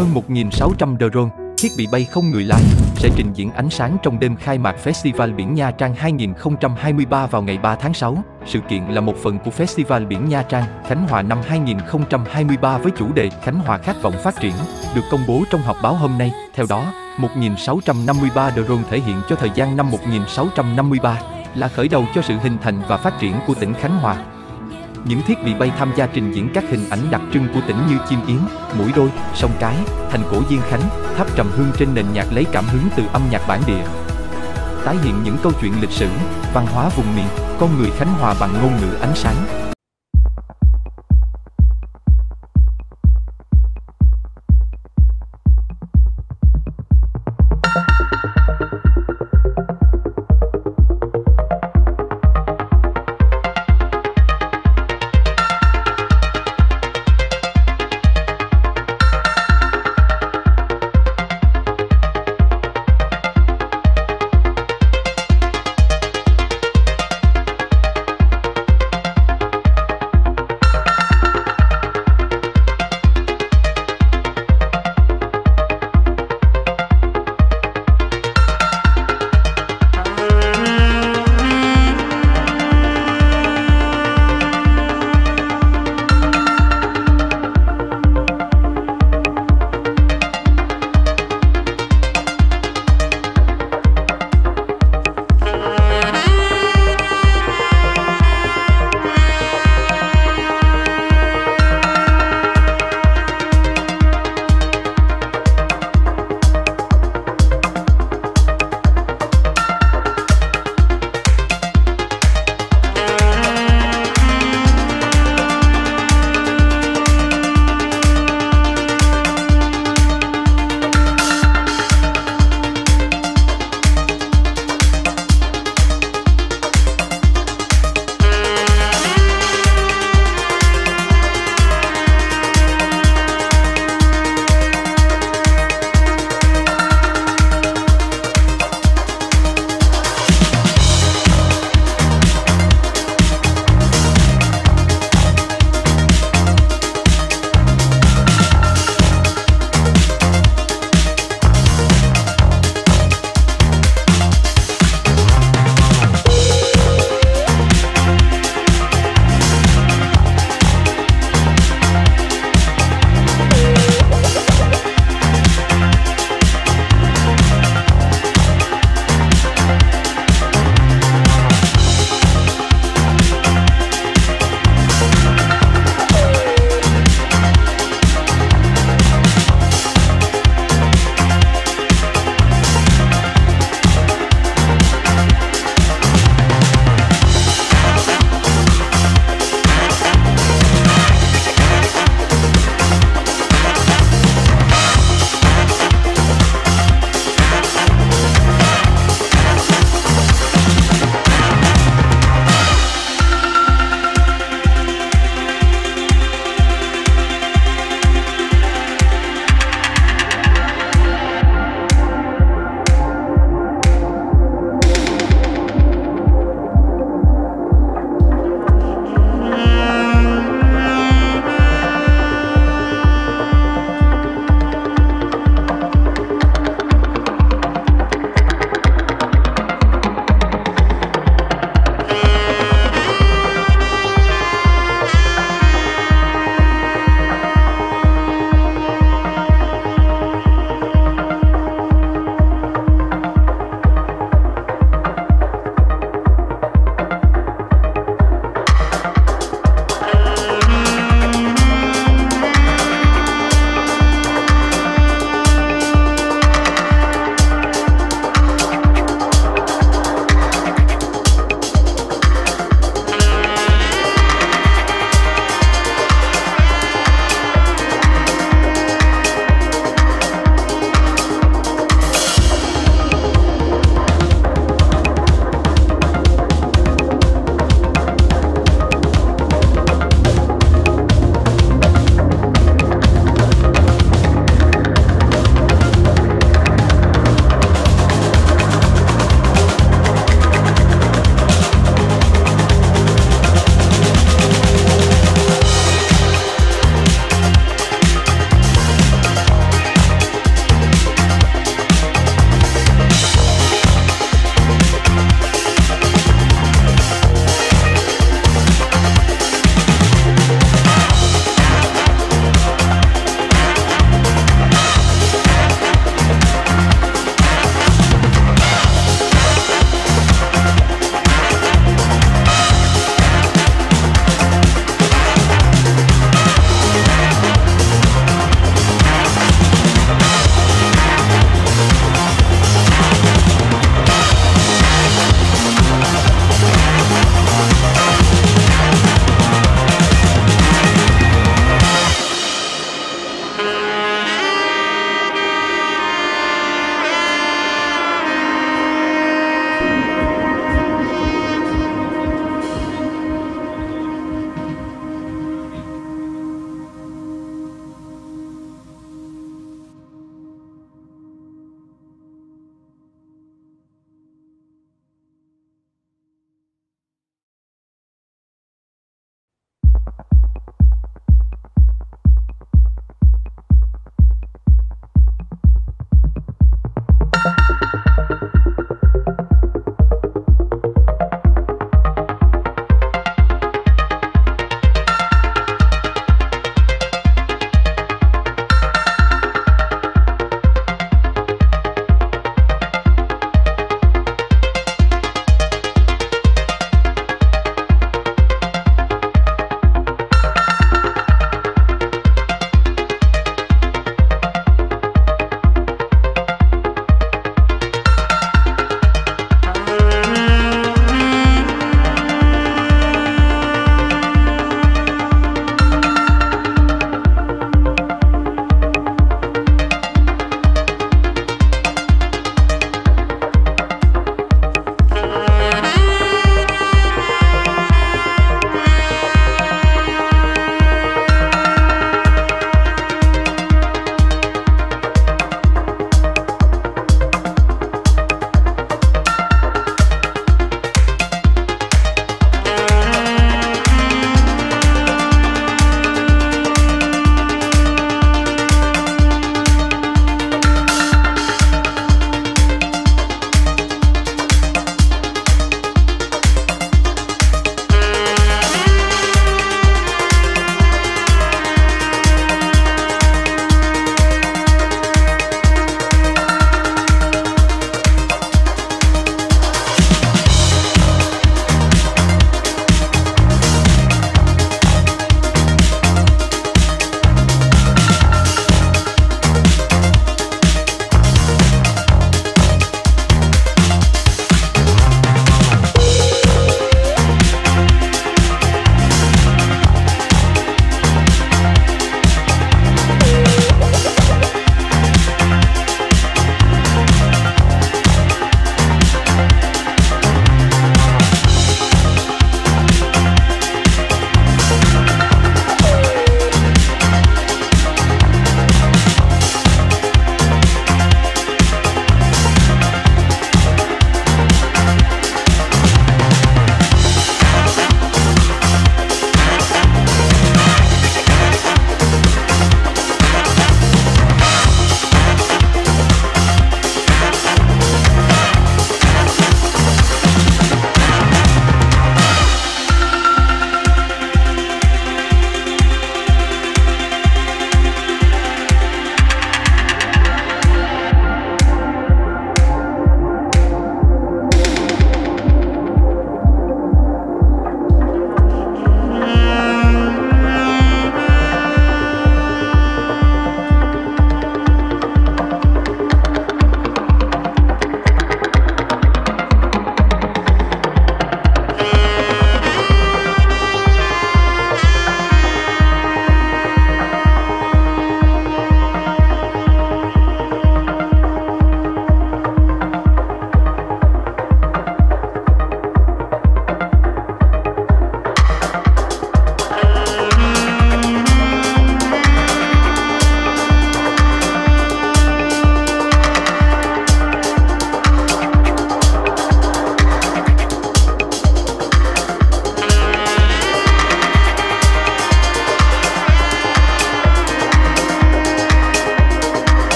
Hơn 1.600 drone, thiết bị bay không người lái, sẽ trình diễn ánh sáng trong đêm khai mạc Festival Biển Nha Trang 2023 vào ngày 3 tháng 6. Sự kiện là một phần của Festival Biển Nha Trang, Khánh Hòa năm 2023 với chủ đề Khánh Hòa khát vọng phát triển, được công bố trong họp báo hôm nay. Theo đó, 1.653 drone thể hiện cho thời gian năm 1653, là khởi đầu cho sự hình thành và phát triển của tỉnh Khánh Hòa. Những thiết bị bay tham gia trình diễn các hình ảnh đặc trưng của tỉnh như chim yến, mũi đôi, sông cái, thành cổ Diên Khánh, tháp trầm hương trên nền nhạc lấy cảm hứng từ âm nhạc bản địa. Tái hiện những câu chuyện lịch sử, văn hóa vùng miền, con người Khánh Hòa bằng ngôn ngữ ánh sáng.